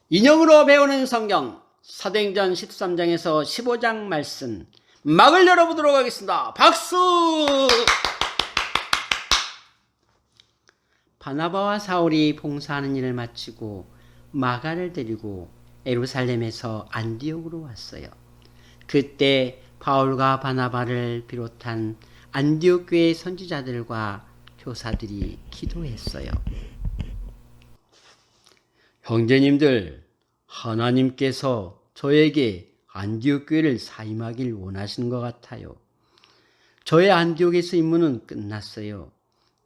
인용으로 배우는 성경 사도행전 13장에서 15장 말씀 막을 열어보도록 하겠습니다. 박수! 바나바와 사울이 봉사하는 일을 마치고 마가를 데리고 예루살렘에서 안디옥으로 왔어요. 그때 바울과 바나바를 비롯한 안디옥 교회 선지자들과 교사들이 기도했어요. 형제님들, 하나님께서 저에게 안디옥 교회를 사임하길 원하시는 것 같아요. 저의 안디옥에서 임무는 끝났어요.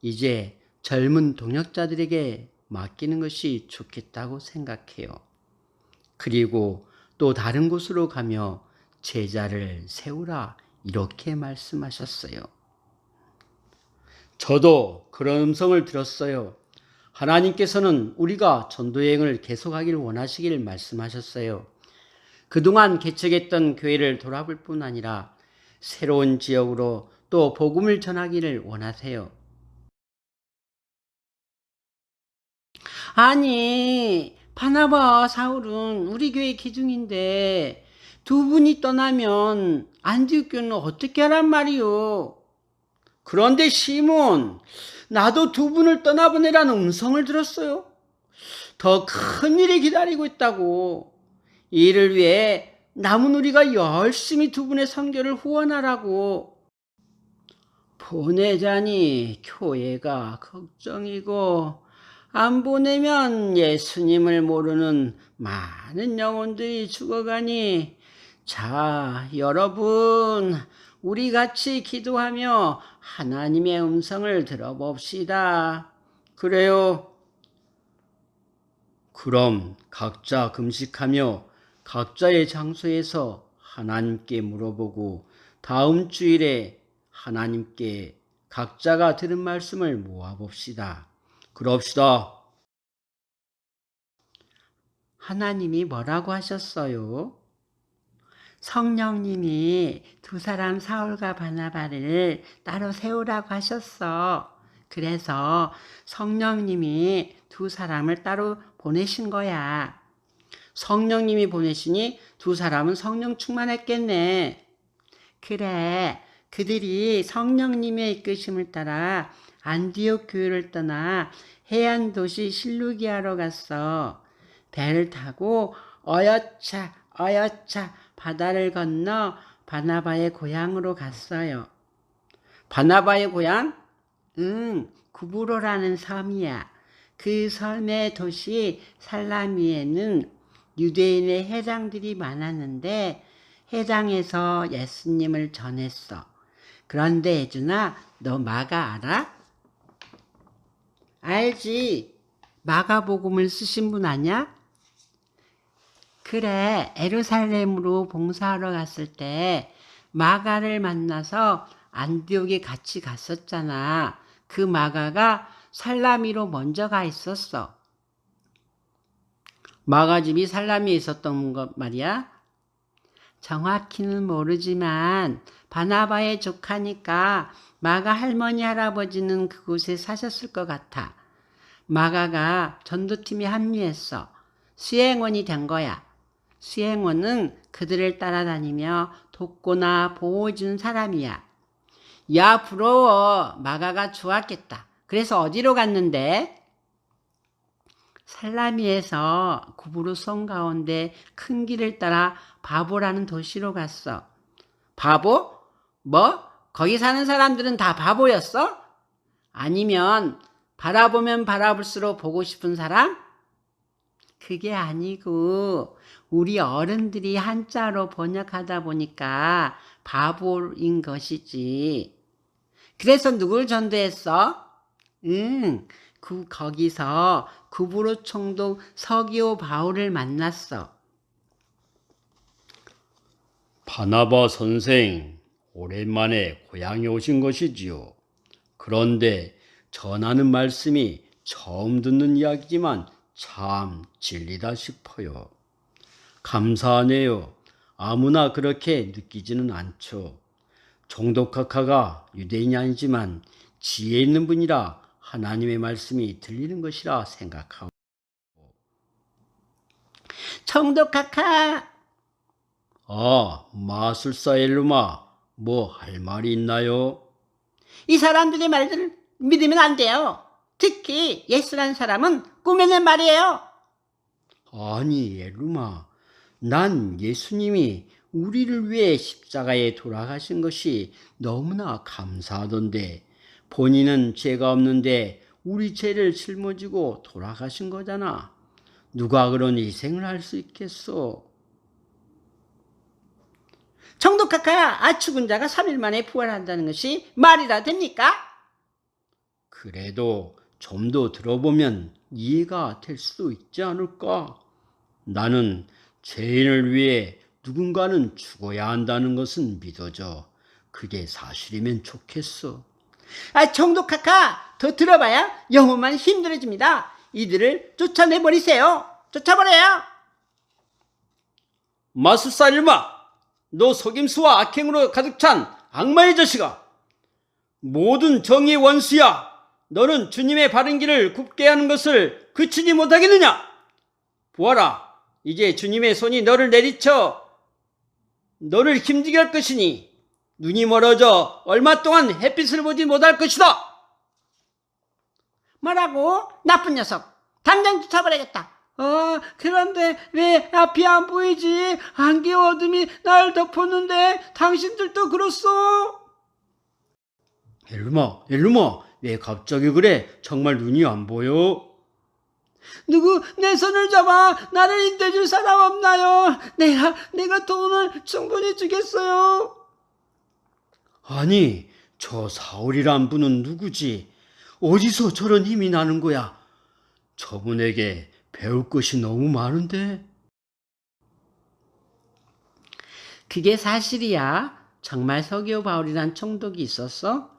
이제 젊은 동역자들에게 맡기는 것이 좋겠다고 생각해요. 그리고 또 다른 곳으로 가며 제자를 세우라 이렇게 말씀하셨어요. 저도 그런 음성을 들었어요. 하나님께서는 우리가 전도여행을 계속하길 원하시길 말씀하셨어요. 그동안 개척했던 교회를 돌아볼 뿐 아니라 새로운 지역으로 또 복음을 전하기를 원하세요. 아니, 바나바와 사울은 우리 교회 기둥인데 두 분이 떠나면 안디옥 교회는 어떻게 하란 말이요? 그런데 시몬, 나도 두 분을 떠나보내라는 음성을 들었어요. 더 큰 일이 기다리고 있다고. 이 일을 위해 남은 우리가 열심히 두 분의 선교를 후원하라고. 보내자니 교회가 걱정이고 안 보내면 예수님을 모르는 많은 영혼들이 죽어가니 자, 여러분 우리 같이 기도하며 하나님의 음성을 들어봅시다. 그래요. 그럼 각자 금식하며 각자의 장소에서 하나님께 물어보고 다음 주일에 하나님께 각자가 들은 말씀을 모아봅시다. 그럽시다. 하나님이 뭐라고 하셨어요? 성령님이 두 사람 사울과 바나바를 따로 세우라고 하셨어. 그래서 성령님이 두 사람을 따로 보내신 거야. 성령님이 보내시니 두 사람은 성령 충만했겠네. 그래, 그들이 성령님의 이끄심을 따라 안디옥 교회를 떠나 해안 도시 실루기아로 갔어. 배를 타고 어여차 바다를 건너 바나바의 고향으로 갔어요. 바나바의 고향? 구브로라는 섬이야. 그 섬의 도시 살라미에는 유대인의 회당들이 많았는데 회당에서 예수님을 전했어. 그런데 예준아, 너 마가 알아? 알지. 마가복음을 쓰신 분 아냐? 그래, 예루살렘으로 봉사하러 갔을 때 마가를 만나서 안디옥에 같이 갔었잖아. 그 마가가 살라미로 먼저 가 있었어. 마가 집이 살라미에 있었던 것 말이야. 정확히는 모르지만 바나바의 조카니까 마가 할머니 할아버지는 그곳에 사셨을 것 같아. 마가가 전도팀에 합류했어. 수행원이 된 거야. 수행원은 그들을 따라다니며 돕거나 보호해주는 사람이야. 야, 부러워. 마가가 좋았겠다. 그래서 어디로 갔는데? 살라미에서 구브로 섬 가운데 큰 길을 따라 바보라는 도시로 갔어. 바보? 뭐? 거기 사는 사람들은 다 바보였어? 아니면 바라보면 바라볼수록 보고 싶은 사람? 그게 아니고 우리 어른들이 한자로 번역하다 보니까 바보인 것이지. 그래서 누굴 전도했어? 거기서 구브로 총독 서기오 바울을 만났어. 바나바 선생, 오랜만에 고향에 오신 것이지요. 그런데 전하는 말씀이 처음 듣는 이야기지만 참 진리다 싶어요. 감사하네요. 아무나 그렇게 느끼지는 않죠. 총독카카가 유대인이 아니지만 지혜 있는 분이라 하나님의 말씀이 들리는 것이라 생각하고 총독카카. 아, 마술사 엘루마, 뭐 할 말이 있나요? 이 사람들의 말들을 믿으면 안 돼요. 특히 예수라는 사람은 꾸며낸 말이에요. 아니, 엘루마, 난 예수님이 우리를 위해 십자가에 돌아가신 것이 너무나 감사하던데, 본인은 죄가 없는데 우리 죄를 짊어지고 돌아가신 거잖아. 누가 그런 희생을 할 수 있겠어? 총독카카, 죽은 자가 3일 만에 부활한다는 것이 말이라 됩니까? 그래도 좀 더 들어보면 이해가 될 수도 있지 않을까? 나는 죄인을 위해 누군가는 죽어야 한다는 것은 믿어져. 그게 사실이면 좋겠어. 총독카카, 더 들어봐야 영혼만 힘들어집니다. 이들을 쫓아내버리세요. 쫓아버려요. 마술사 일마, 너 속임수와 악행으로 가득 찬 악마의 자식아! 모든 정의의 원수야! 너는 주님의 바른 길을 굽게 하는 것을 그치지 못하겠느냐? 보아라, 이제 주님의 손이 너를 내리쳐 너를 힘들게 할 것이니 눈이 멀어져 얼마 동안 햇빛을 보지 못할 것이다. 뭐라고? 나쁜 녀석. 당장 쫓아버리겠다. 그런데 왜 앞이 안 보이지? 안개 어둠이 날 덮었는데 당신들도 그렇소? 엘루마, 왜 갑자기 그래? 정말 눈이 안 보여? 누구 내 손을 잡아 나를 인도해줄 사람 없나요? 내가 돈을 충분히 주겠어요. 아니, 저 사울이란 분은 누구지? 어디서 저런 힘이 나는 거야? 저분에게 배울 것이 너무 많은데? 그게 사실이야? 정말 서기오 바울이란 총독이 있었어?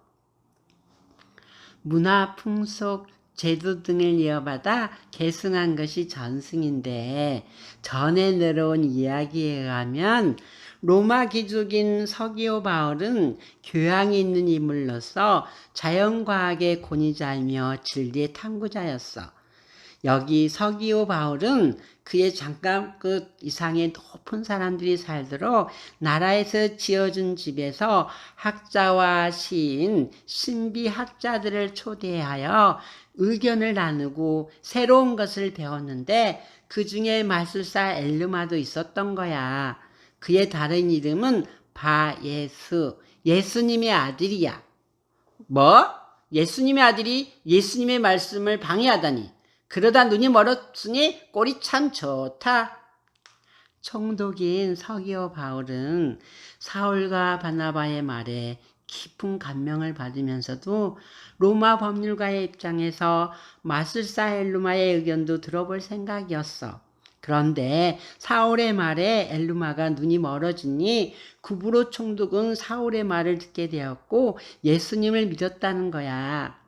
문화, 풍속, 제도 등을 이어받아 계승한 것이 전승인데, 전에 내려온 이야기에 의하면 로마 귀족인 서기오 바울은 교양이 있는 인물로서 자연과학의 권위자이며 진리의 탐구자였어. 여기 서기오 바울은 그의 장갑끝 이상의 높은 사람들이 살도록 나라에서 지어준 집에서 학자와 시인, 신비학자들을 초대하여 의견을 나누고 새로운 것을 배웠는데 그 중에 마술사 엘르마도 있었던 거야. 그의 다른 이름은 바예수, 예수님의 아들이야. 뭐? 예수님의 아들이 예수님의 말씀을 방해하다니. 그러다 눈이 멀었으니 꼴이 참 좋다. 총독인 서기오 바울은 사울과 바나바의 말에 깊은 감명을 받으면서도 로마 법률가의 입장에서 마술사 엘루마의 의견도 들어볼 생각이었어. 그런데 사울의 말에 엘루마가 눈이 멀어지니 구브로 총독은 사울의 말을 듣게 되었고 예수님을 믿었다는 거야.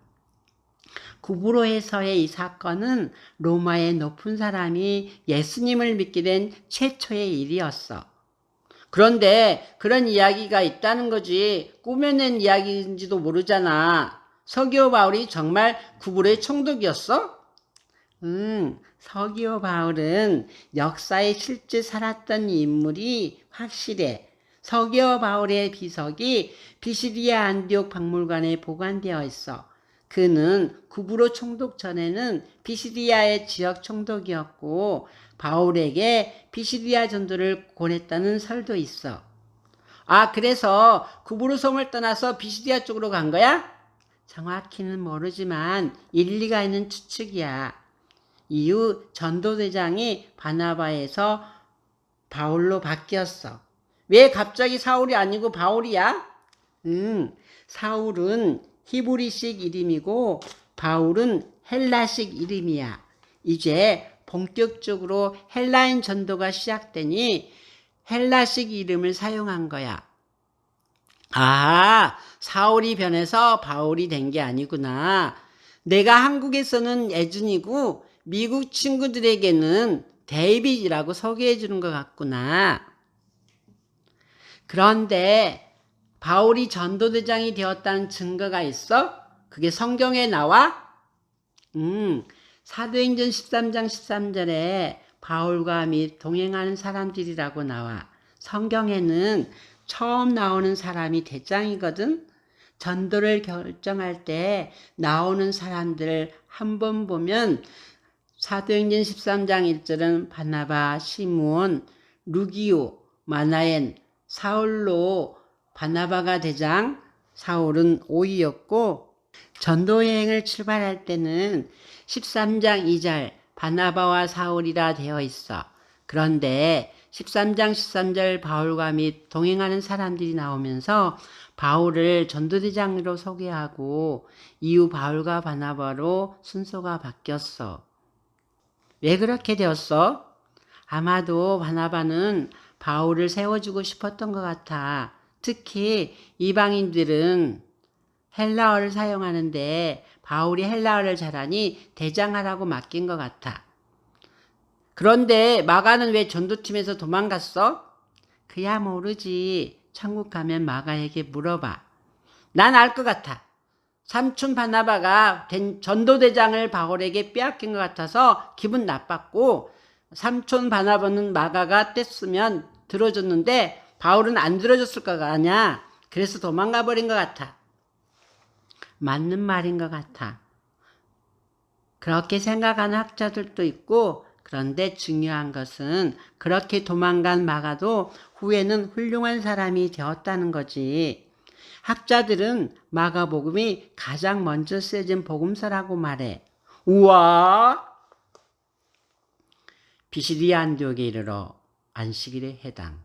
구브로에서의 이 사건은 로마의 높은 사람이 예수님을 믿게 된 최초의 일이었어. 그런데 그런 이야기가 있다는 거지 꾸며낸 이야기인지도 모르잖아. 서기오 바울이 정말 구브로의 총독이었어? 서기오 바울은 역사에 실제 살았던 인물이 확실해. 서기오 바울의 비석이 비시디아 안디옥 박물관에 보관되어 있어. 그는 구브로 총독 전에는 비시디아의 지역 총독이었고 바울에게 비시디아 전도를 권했다는 설도 있어. 그래서 구브로 섬을 떠나서 비시디아 쪽으로 간 거야? 정확히는 모르지만 일리가 있는 추측이야. 이후 전도대장이 바나바에서 바울로 바뀌었어. 왜 갑자기 사울이 아니고 바울이야? 사울은 히브리식 이름이고 바울은 헬라식 이름이야. 이제 본격적으로 헬라인 전도가 시작되니 헬라식 이름을 사용한 거야. 사울이 변해서 바울이 된 게 아니구나. 내가 한국에서는 애준이고 미국 친구들에게는 데이빗이라고 소개해 주는 것 같구나. 그런데 바울이 전도대장이 되었다는 증거가 있어? 그게 성경에 나와? 사도행전 13장 13절에 바울과 및 동행하는 사람들이라고 나와. 성경에는 처음 나오는 사람이 대장이거든. 전도를 결정할 때 나오는 사람들을 한번 보면 사도행전 13장 1절은 바나바, 시므온, 루기오, 마나엔, 사울로 바나바가 대장, 사울은 오이였고, 전도여행을 출발할 때는 13장 2절 바나바와 사울이라 되어 있어. 그런데 13장 13절 바울과 및 동행하는 사람들이 나오면서 바울을 전도대장으로 소개하고 이후 바울과 바나바로 순서가 바뀌었어. 왜 그렇게 되었어? 아마도 바나바는 바울을 세워주고 싶었던 것 같아. 특히 이방인들은 헬라어를 사용하는데 바울이 헬라어를 잘하니 대장하라고 맡긴 것 같아. 그런데 마가는 왜 전도팀에서 도망갔어? 그야 모르지. 천국 가면 마가에게 물어봐. 난 알 것 같아. 삼촌 바나바가 전도대장을 바울에게 빼앗긴 것 같아서 기분 나빴고, 삼촌 바나바는 마가가 뗐으면 들어줬는데 바울은 안 들어줬을 거 아니야. 그래서 도망가 버린 것 같아. 맞는 말인 것 같아. 그렇게 생각하는 학자들도 있고, 그런데 중요한 것은 그렇게 도망간 마가도 후에는 훌륭한 사람이 되었다는 거지. 학자들은 마가복음이 가장 먼저 쓰여진 복음서라고 말해. 우와! 비시디아 안디옥에 이르러 안식일에 해당.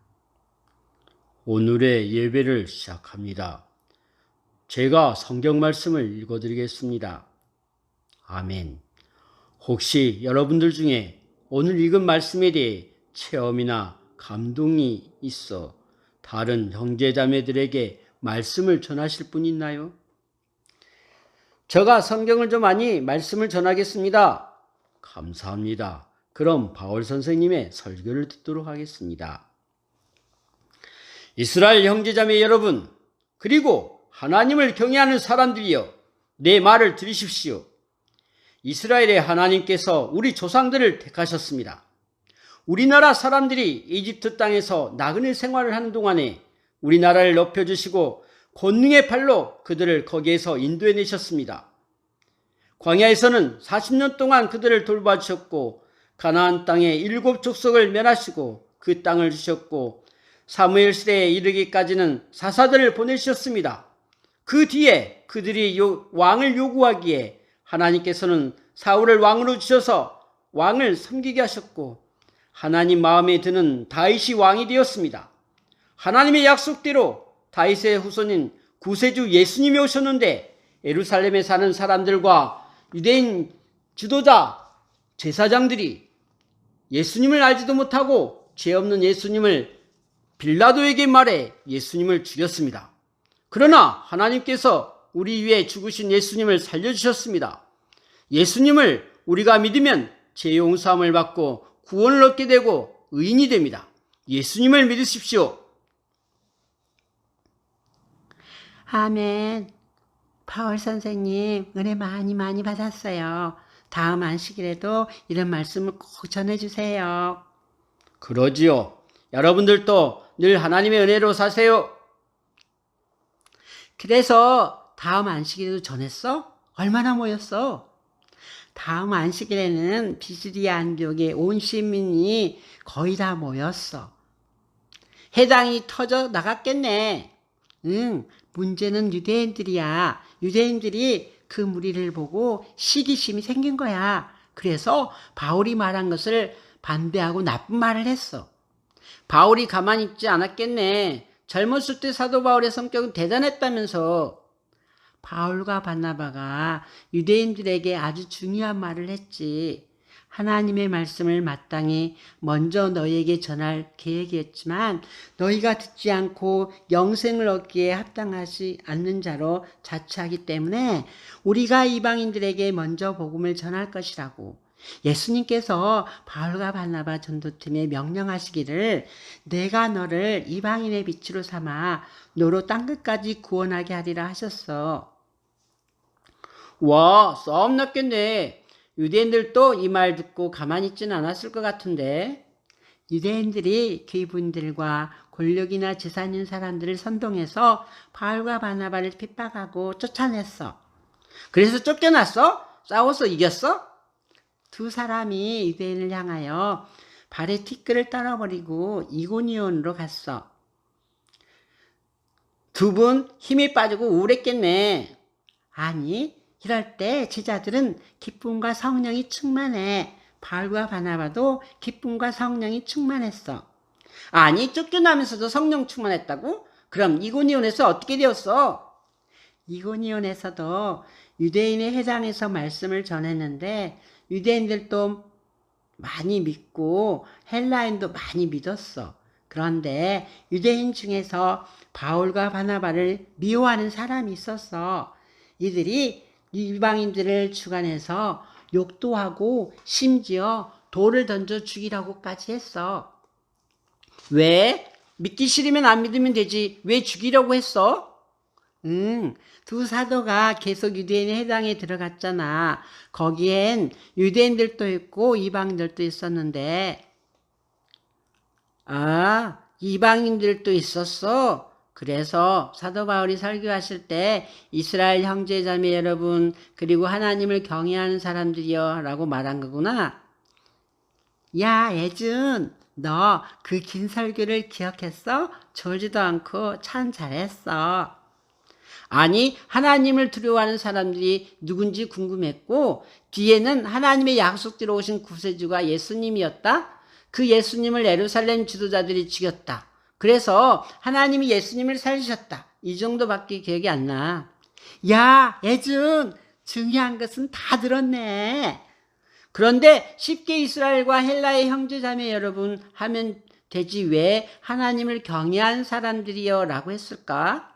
오늘의 예배를 시작합니다. 제가 성경 말씀을 읽어드리겠습니다. 아멘. 혹시 여러분들 중에 오늘 읽은 말씀에 대해 체험이나 감동이 있어 다른 형제자매들에게 말씀을 전하실 분 있나요? 제가 성경을 좀 많이 말씀을 전하겠습니다. 감사합니다. 그럼 바울 선생님의 설교를 듣도록 하겠습니다. 이스라엘 형제자매 여러분, 그리고 하나님을 경외하는 사람들이여, 내 말을 들으십시오. 이스라엘의 하나님께서 우리 조상들을 택하셨습니다. 우리나라 사람들이 이집트 땅에서 나그네 생활을 하는 동안에 우리나라를 높여주시고 권능의 팔로 그들을 거기에서 인도해내셨습니다. 광야에서는 40년 동안 그들을 돌봐주셨고 가나안 땅에 7 족속을 멸하시고 그 땅을 주셨고 사무엘 시대에 이르기까지는 사사들을 보내주셨습니다. 그 뒤에 그들이 왕을 요구하기에 하나님께서는 사울을 왕으로 주셔서 왕을 섬기게 하셨고 하나님 마음에 드는 다윗이 왕이 되었습니다. 하나님의 약속대로 다윗의 후손인 구세주 예수님이 오셨는데 예루살렘에 사는 사람들과 유대인 지도자 제사장들이 예수님을 알지도 못하고 죄 없는 예수님을 빌라도에게 말해 예수님을 죽였습니다. 그러나 하나님께서 우리 위해 죽으신 예수님을 살려주셨습니다. 예수님을 우리가 믿으면 죄 용서함을 받고 구원을 얻게 되고 의인이 됩니다. 예수님을 믿으십시오. 아멘. 바울 선생님 은혜 많이 받았어요. 다음 안식일에도 이런 말씀을 꼭 전해주세요. 그러지요. 여러분들도 늘 하나님의 은혜로 사세요. 그래서 다음 안식일에도 전했어? 얼마나 모였어? 다음 안식일에는 비시디아 안디옥의 온 시민이 거의 다 모였어. 해당이 터져 나갔겠네. 문제는 유대인들이야. 유대인들이 그 무리를 보고 시기심이 생긴 거야. 그래서 바울이 말한 것을 반대하고 나쁜 말을 했어. 바울이 가만히 있지 않았겠네. 젊었을 때 사도 바울의 성격은 대단했다면서. 바울과 바나바가 유대인들에게 아주 중요한 말을 했지. 하나님의 말씀을 마땅히 먼저 너희에게 전할 계획이었지만 너희가 듣지 않고 영생을 얻기에 합당하지 않는 자로 자처하기 때문에 우리가 이방인들에게 먼저 복음을 전할 것이라고. 예수님께서 바울과 바나바 전도팀에 명령하시기를 내가 너를 이방인의 빛으로 삼아 너로 땅끝까지 구원하게 하리라 하셨어. 와, 싸움 났겠네. 유대인들도 이 말 듣고 가만히 있지는 않았을 것 같은데, 유대인들이 그분들과 권력이나 재산 있는 사람들을 선동해서 바울과 바나바를 핍박하고 쫓아냈어. 그래서 쫓겨났어? 싸워서 이겼어? 두 사람이 유대인을 향하여 발에 티끌을 떨어버리고 이고니온으로 갔어. 두 분 힘이 빠지고 우울했겠네. 아니, 이럴 때 제자들은 기쁨과 성령이 충만해. 바울과 바나바도 기쁨과 성령이 충만했어. 아니, 쫓겨나면서도 성령 충만했다고? 그럼 이고니온에서 어떻게 되었어? 이고니온에서도 유대인의 회당에서 말씀을 전했는데 유대인들도 많이 믿고 헬라인도 많이 믿었어. 그런데 유대인 중에서 바울과 바나바를 미워하는 사람이 있었어. 이들이 이방인들을 주관해서 욕도 하고 심지어 돌을 던져 죽이라고까지 했어. 왜? 믿기 싫으면 안 믿으면 되지. 왜 죽이려고 했어? 두 사도가 계속 유대인의 회당에 들어갔잖아. 거기엔 유대인들도 있고 이방인들도 있었는데, 아, 이방인들도 있었어? 그래서 사도 바울이 설교하실 때 이스라엘 형제자매 여러분 그리고 하나님을 경외하는 사람들이여 라고 말한 거구나. 야, 예준, 너 그 긴 설교를 기억했어? 졸지도 않고 참 잘했어. 아니, 하나님을 두려워하는 사람들이 누군지 궁금했고 뒤에는 하나님의 약속대로 오신 구세주가 예수님이었다. 그 예수님을 예루살렘 지도자들이 죽였다. 그래서 하나님이 예수님을 살리셨다. 이 정도밖에 기억이 안 나. 야, 예준, 중요한 것은 다 들었네. 그런데 쉽게 이스라엘과 헬라의 형제자매 여러분 하면 되지 왜 하나님을 경외한 사람들이여 라고 했을까?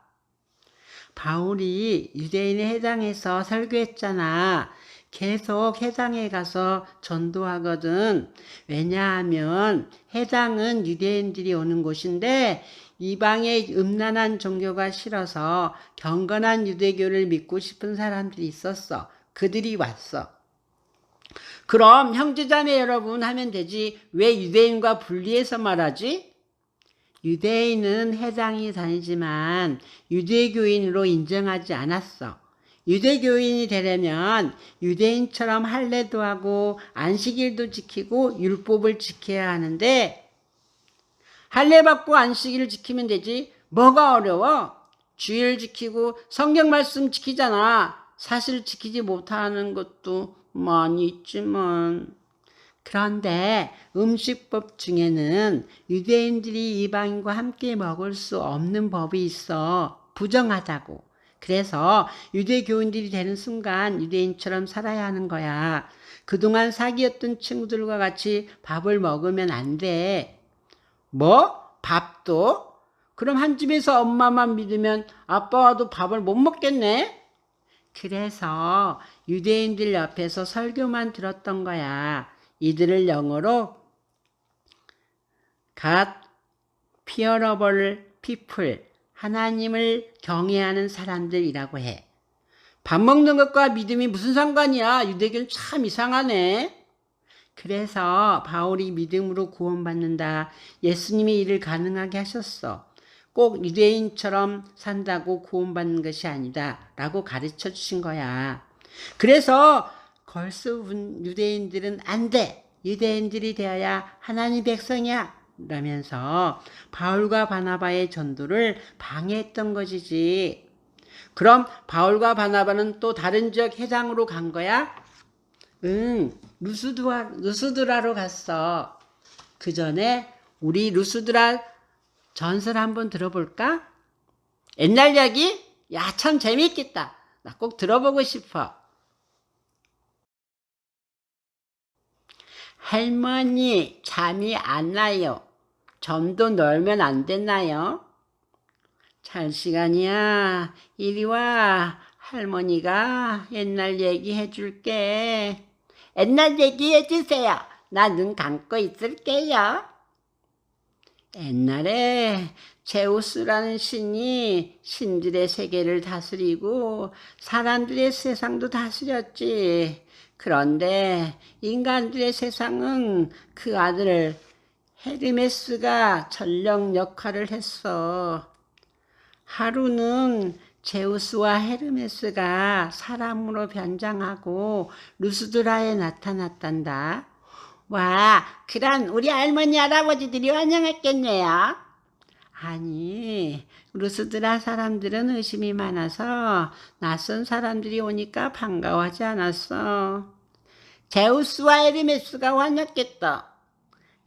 바울이 유대인의 회당에서 설교했잖아. 계속 회당에 가서 전도하거든. 왜냐하면 회당은 유대인들이 오는 곳인데 이방의 음란한 종교가 싫어서 경건한 유대교를 믿고 싶은 사람들이 있었어. 그들이 왔어. 그럼 형제자매 여러분 하면 되지 왜 유대인과 분리해서 말하지? 유대인은 회당에 다니지만 유대교인으로 인정하지 않았어. 유대교인이 되려면 유대인처럼 할례도 하고 안식일도 지키고 율법을 지켜야 하는데 할례 받고 안식일을 지키면 되지 뭐가 어려워? 주일 지키고 성경 말씀 지키잖아. 사실 지키지 못하는 것도 많이 있지만 그런데 음식법 중에는 유대인들이 이방인과 함께 먹을 수 없는 법이 있어. 부정하다고. 그래서 유대교인들이 되는 순간 유대인처럼 살아야 하는 거야. 그동안 사귀었던 친구들과 같이 밥을 먹으면 안 돼. 뭐? 밥도? 그럼 한 집에서 엄마만 믿으면 아빠와도 밥을 못 먹겠네? 그래서 유대인들 옆에서 설교만 들었던 거야. 이들을 영어로 God fearable people, 하나님을 경외하는 사람들이라고 해. 밥 먹는 것과 믿음이 무슨 상관이야? 유대교는 참 이상하네. 그래서 바울이 믿음으로 구원받는다. 예수님이 이를 가능하게 하셨어. 꼭 유대인처럼 산다고 구원받는 것이 아니다 라고 가르쳐 주신 거야. 그래서 걸스 유대인들은 안 돼. 유대인들이 되어야 하나님 백성이야 라면서 바울과 바나바의 전도를 방해했던 것이지. 그럼 바울과 바나바는 또 다른 지역 회당으로 간 거야? 응, 루스드라로 갔어. 그 전에 우리 루스드라 전설 한번 들어볼까? 옛날 이야기? 야, 참 재미있겠다. 나 꼭 들어보고 싶어. 할머니, 잠이 안 나요. 점도 놀면 안 됐나요? 잘 시간이야. 이리 와. 할머니가 옛날 얘기 해줄게. 옛날 얘기 해주세요. 나 눈 감고 있을게요. 옛날에 제우스라는 신이 신들의 세계를 다스리고 사람들의 세상도 다스렸지. 그런데 인간들의 세상은 그 아들 헤르메스가 전령 역할을 했어. 하루는 제우스와 헤르메스가 사람으로 변장하고 루스드라에 나타났단다. 와, 그런 우리 할머니 할아버지들이 환영했겠네요. 아니, 루스드라 사람들은 의심이 많아서 낯선 사람들이 오니까 반가워하지 않았어. 제우스와 헤르메스가 화났겠다.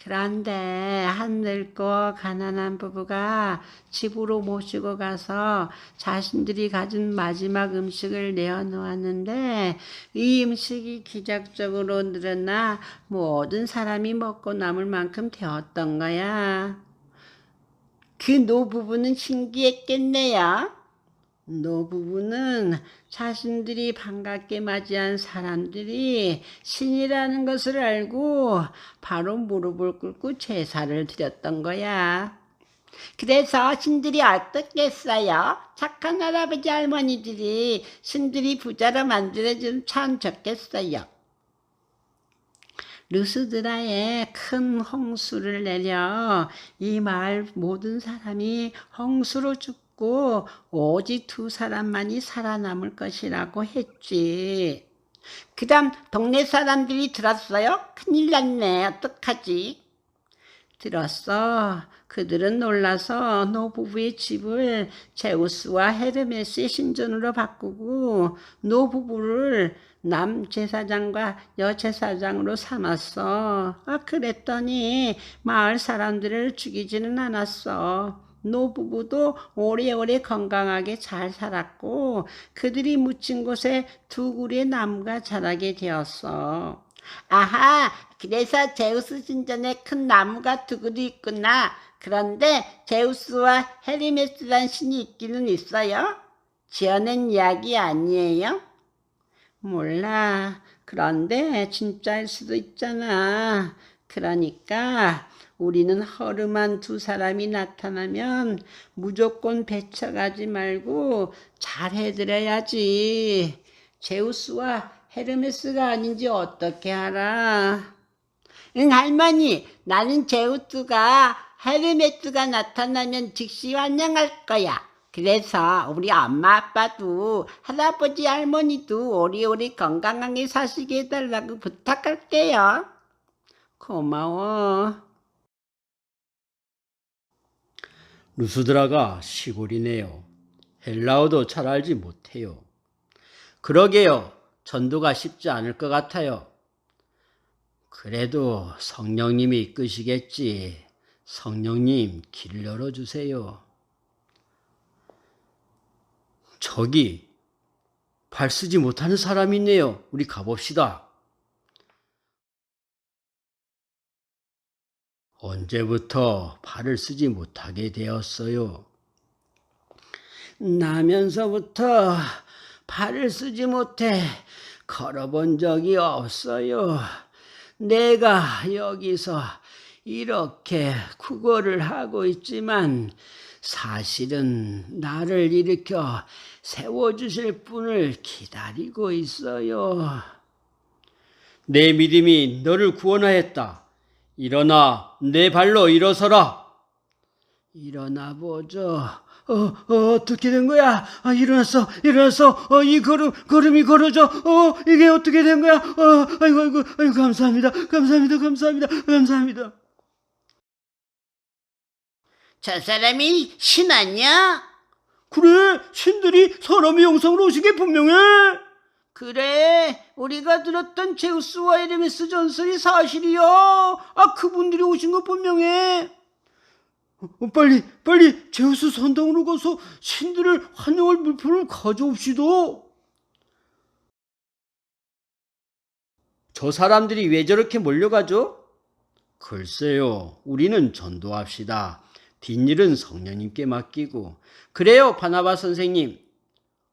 그런데 한 늙고 가난한 부부가 집으로 모시고 가서 자신들이 가진 마지막 음식을 내어놓았는데 이 음식이 기적적으로 늘어나 모든 사람이 먹고 남을 만큼 되었던 거야. 그 노부부는 신기했겠네요. 노부부는 자신들이 반갑게 맞이한 사람들이 신이라는 것을 알고 바로 무릎을 꿇고 제사를 드렸던 거야. 그래서 신들이 어떻겠어요? 착한 할아버지 할머니들이 신들이 부자로 만들어주면 참 좋겠어요. 루스드라에 큰 홍수를 내려 이 마을 모든 사람이 홍수로 죽고 오직 2사람만이 살아남을 것이라고 했지. 그 다음 동네 사람들이 들었어요? 큰일 났네. 어떡하지? 들었어. 그들은 놀라서 노부부의 집을 제우스와 헤르메스의 신전으로 바꾸고 노부부를 남제사장과 여제사장으로 삼았어. 그랬더니 마을 사람들을 죽이지는 않았어. 노부부도 오래오래 건강하게 잘 살았고 그들이 묻힌 곳에 2그루의 나무가 자라게 되었어. 아하, 그래서 제우스 신전에 큰 나무가 2그루 있구나. 그런데 제우스와 헤르메스란 신이 있기는 있어요? 지어낸 이야기 아니에요? 몰라. 그런데 진짜일 수도 있잖아. 그러니까 우리는 허름한 2사람이 나타나면 무조건 배척하지 말고 잘 해드려야지. 제우스와 헤르메스가 아닌지 어떻게 알아? 응, 할머니. 나는 제우스가 헤르메스가 나타나면 즉시 환영할 거야. 그래서 우리 엄마 아빠도 할아버지 할머니도 오래오래 건강하게 사시게 해달라고 부탁할게요. 고마워. 루스드라가 시골이네요. 헬라어도 잘 알지 못해요. 그러게요. 전도가 쉽지 않을 것 같아요. 그래도 성령님이 이끄시겠지. 성령님, 길을 열어주세요. 저기 발 쓰지 못하는 사람이 있네요. 우리 가봅시다. 언제부터 발을 쓰지 못하게 되었어요? 나면서부터 발을 쓰지 못해 걸어본 적이 없어요. 내가 여기서 이렇게 구걸을 하고 있지만 사실은 나를 일으켜 세워주실 분을 기다리고 있어요. 내 믿음이 너를 구원하였다. 일어나 내 발로 일어서라. 일어나 보죠. 어떻게 된 거야? 일어났어. 이 걸음이 걸어져. 이게 어떻게 된 거야? 아이고, 감사합니다. 저 사람이 신 아니야? 그래, 신들이 사람의 형상으로 오신 게 분명해. 그래, 우리가 들었던 제우스와 헤르메스 전설이 사실이야. 그분들이 오신 거 분명해. 빨리 제우스 선당으로 가서 신들을 환영할 물품을 가져옵시다. 저 사람들이 왜 저렇게 몰려가죠? 글쎄요, 우리는 전도합시다. 뒷일은 성령님께 맡기고. 그래요, 바나바 선생님.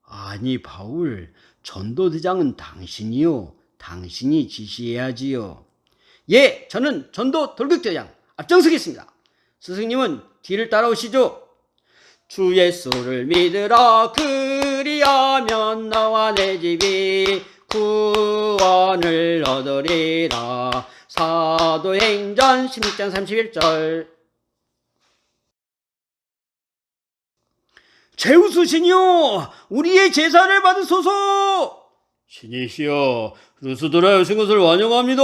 아니, 바울, 전도대장은 당신이요. 당신이 지시해야지요. 예, 저는 전도 돌격대장 앞장서겠습니다. 스승님은 뒤를 따라오시죠. 주 예수를 믿으라. 그리하면 너와 내 집이 구원을 얻으리라. 사도행전 16장 31절. 제우스 신이여, 우리의 제사를 받으소서. 신이시여, 루스드라에 오신 것을 환영합니다.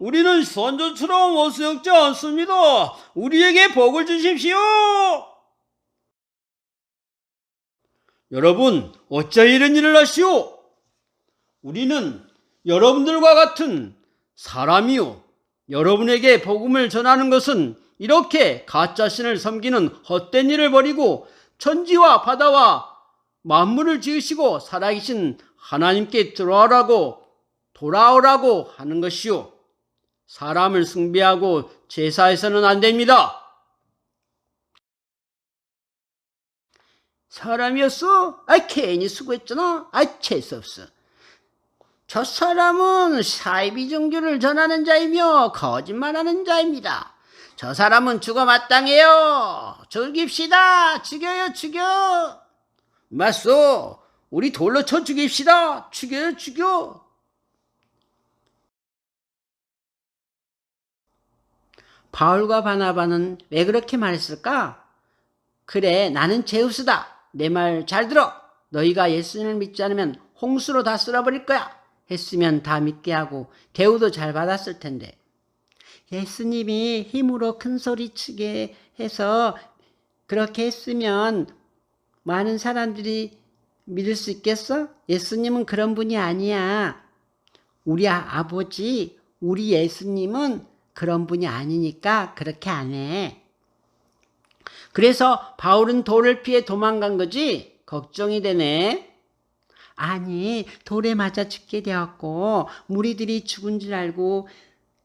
우리는 선조처럼 어수역지 않습니다. 우리에게 복을 주십시오. 여러분, 어찌 이런 일을 하시오? 우리는 여러분들과 같은 사람이요. 여러분에게 복음을 전하는 것은 이렇게 가짜신을 섬기는 헛된 일을 버리고 천지와 바다와 만물을 지으시고 살아계신 하나님께 돌아오라고 하는 것이요. 사람을 숭배하고 제사해서는 안 됩니다. 사람이었어? 괜히 수고했잖아. 재수없어. 저 사람은 사이비 종교를 전하는 자이며 거짓말하는 자입니다. 저 사람은 죽어 마땅해요. 죽입시다. 죽여요, 죽여. 맞소. 우리 돌로 쳐 죽입시다. 죽여요, 죽여. 바울과 바나바는 왜 그렇게 말했을까? 그래, 나는 제우스다. 내 말 잘 들어. 너희가 예수님을 믿지 않으면 홍수로 다 쓸어버릴 거야. 했으면 다 믿게 하고 대우도 잘 받았을 텐데. 예수님이 힘으로 큰 소리 치게 해서 그렇게 했으면 많은 사람들이 믿을 수 있겠어? 예수님은 그런 분이 아니야. 우리 아버지, 우리 예수님은 그런 분이 아니니까 그렇게 안 해. 그래서 바울은 돌을 피해 도망간 거지? 걱정이 되네. 아니, 돌에 맞아 죽게 되었고 무리들이 죽은 줄 알고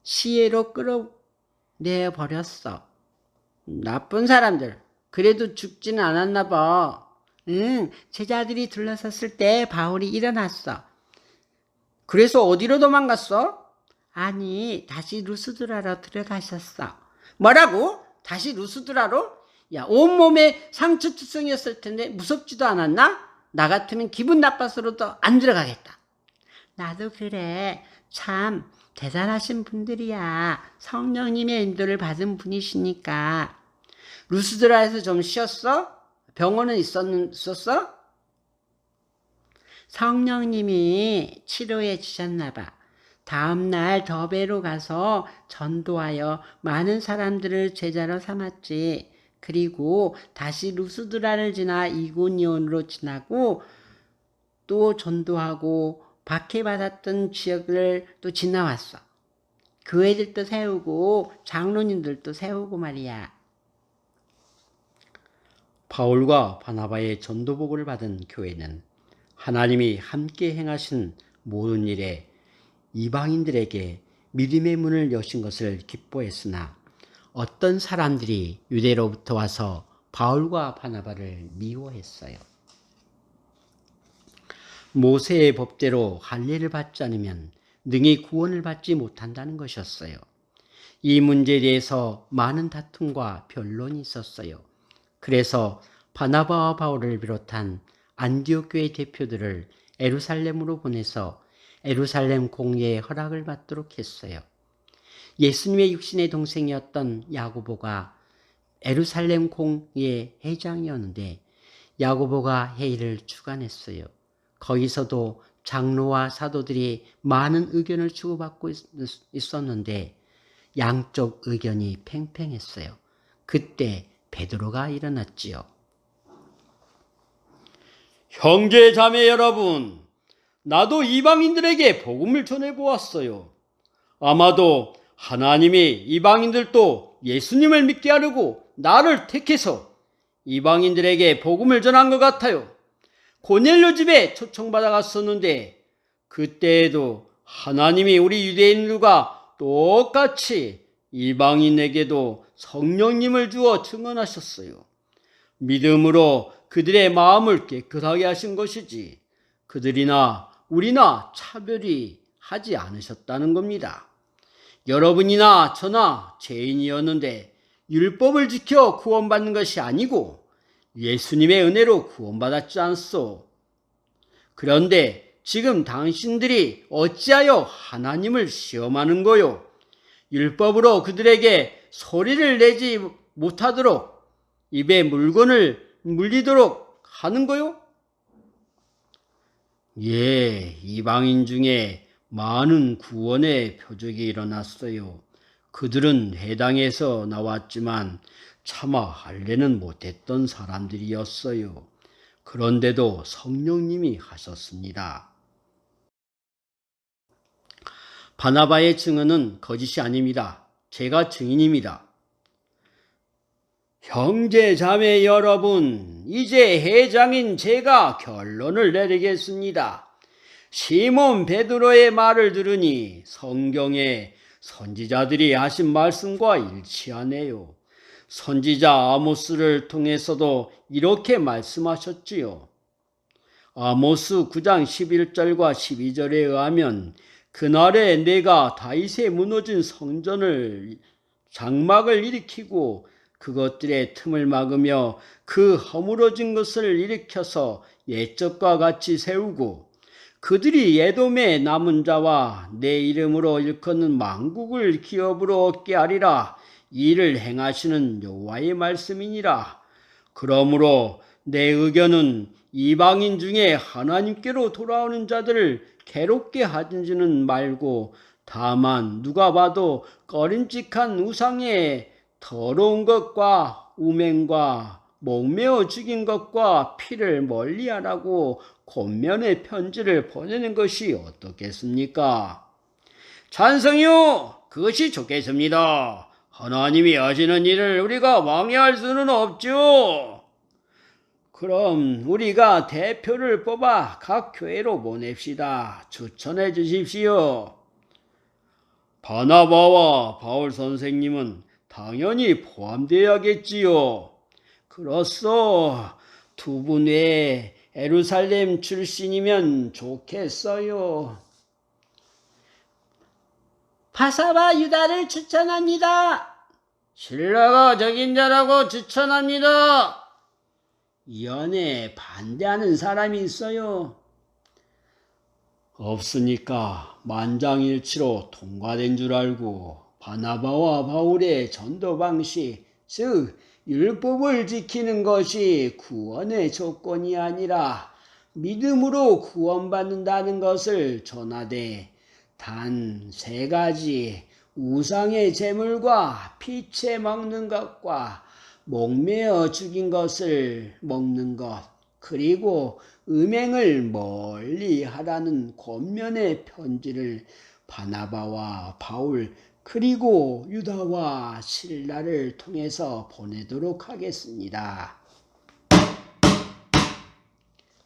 시외로 끌어내 버렸어. 나쁜 사람들. 그래도 죽지는 않았나 봐. 제자들이 둘러섰을 때 바울이 일어났어. 그래서 어디로 도망갔어? 아니, 다시 루스드라로 들어가셨어. 뭐라고? 다시 루스드라로? 야, 온몸에 상처투성이었을 텐데 무섭지도 않았나? 나 같으면 기분 나빠서라도 안 들어가겠다. 나도 그래. 참 대단하신 분들이야. 성령님의 인도를 받은 분이시니까. 루스드라에서 좀 쉬었어? 병원은 있었어? 성령님이 치료해 주셨나 봐. 다음날 더베로 가서 전도하여 많은 사람들을 제자로 삼았지. 그리고 다시 루스드라를 지나 이고니온으로 지나고 또 전도하고 박해받았던 지역을 또 지나왔어. 교회들도 세우고 장로님들도 세우고 말이야. 바울과 바나바의 전도복을 받은 교회는 하나님이 함께 행하신 모든 일에 이방인들에게 믿음의 문을 여신 것을 기뻐했으나 어떤 사람들이 유대로부터 와서 바울과 바나바를 미워했어요. 모세의 법대로 할례를 받지 않으면 능히 구원을 받지 못한다는 것이었어요. 이 문제에 대해서 많은 다툼과 변론이 있었어요. 그래서 바나바와 바울을 비롯한 안디옥 교회 대표들을 예루살렘으로 보내서 예루살렘 공예의 허락을 받도록 했어요. 예수님의 육신의 동생이었던 야고보가 예루살렘 공예 회장이었는데 야고보가 회의를 주관했어요. 거기서도 장로와 사도들이 많은 의견을 주고받고 있었는데 양쪽 의견이 팽팽했어요. 그때 베드로가 일어났지요. 형제 자매 여러분, 나도 이방인들에게 복음을 전해보았어요. 아마도 하나님이 이방인들도 예수님을 믿게 하려고 나를 택해서 이방인들에게 복음을 전한 것 같아요. 고넬료 집에 초청받아 갔었는데 그때에도 하나님이 우리 유대인들과 똑같이 이방인에게도 성령님을 주어 증언하셨어요. 믿음으로 그들의 마음을 깨끗하게 하신 것이지 그들이나 우리나 차별이 하지 않으셨다는 겁니다. 여러분이나 저나 죄인이었는데 율법을 지켜 구원받는 것이 아니고 예수님의 은혜로 구원받았지 않소. 그런데 지금 당신들이 어찌하여 하나님을 시험하는 거요? 율법으로 그들에게 소리를 내지 못하도록 입에 물건을 물리도록 하는 거요? 예, 이방인 중에 많은 구원의 표적이 일어났어요. 그들은 회당에서 나왔지만 차마 할례는 못했던 사람들이었어요. 그런데도 성령님이 하셨습니다. 바나바의 증언은 거짓이 아닙니다. 제가 증인입니다. 형제 자매 여러분, 이제 회장인 제가 결론을 내리겠습니다. 시몬 베드로의 말을 들으니 성경에 선지자들이 하신 말씀과 일치하네요. 선지자 아모스를 통해서도 이렇게 말씀하셨지요. 아모스 9장 11절과 12절에 의하면 그날에 내가 다윗의 무너진 성전을 장막을 일으키고 그것들의 틈을 막으며 그 허물어진 것을 일으켜서 옛적과 같이 세우고 그들이 에돔의 남은 자와 내 이름으로 일컫는 만국을 기업으로 얻게 하리라. 이를 행하시는 여호와의 말씀이니라. 그러므로 내 의견은 이방인 중에 하나님께로 돌아오는 자들을 괴롭게 하지는 말고 다만 누가 봐도 꺼림칙한 우상에 더러운 것과 우맹과 목매어 죽인 것과 피를 멀리하라고 권면의 편지를 보내는 것이 어떻겠습니까? 찬성이요. 그것이 좋겠습니다. 하나님이 하시는 일을 우리가 방해할 수는 없죠. 그럼 우리가 대표를 뽑아 각 교회로 보냅시다. 추천해 주십시오. 바나바와 바울 선생님은 당연히 포함되어야겠지요. 그렇소. 두 분 외에 예루살렘 출신이면 좋겠어요. 바사바 유다를 추천합니다. 신라가 적임자라고 추천합니다. 이 안에 반대하는 사람이 있어요. 없으니까 만장일치로 통과된 줄 알고 바나바와 바울의 전도 방식, 즉 율법을 지키는 것이 구원의 조건이 아니라 믿음으로 구원받는다는 것을 전하되 단 3가지 우상의 제물과 피채 먹는 것과 목매어 죽인 것을 먹는 것 그리고 음행을 멀리 하라는 권면의 편지를 바나바와 바울 그리고 유다와 실라를 통해서 보내도록 하겠습니다.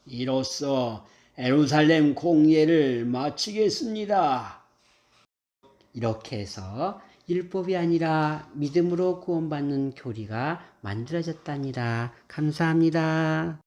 이로써 예루살렘 공예를 마치겠습니다. 이렇게 해서 율법이 아니라 믿음으로 구원받는 교리가 만들어졌답니다. 감사합니다.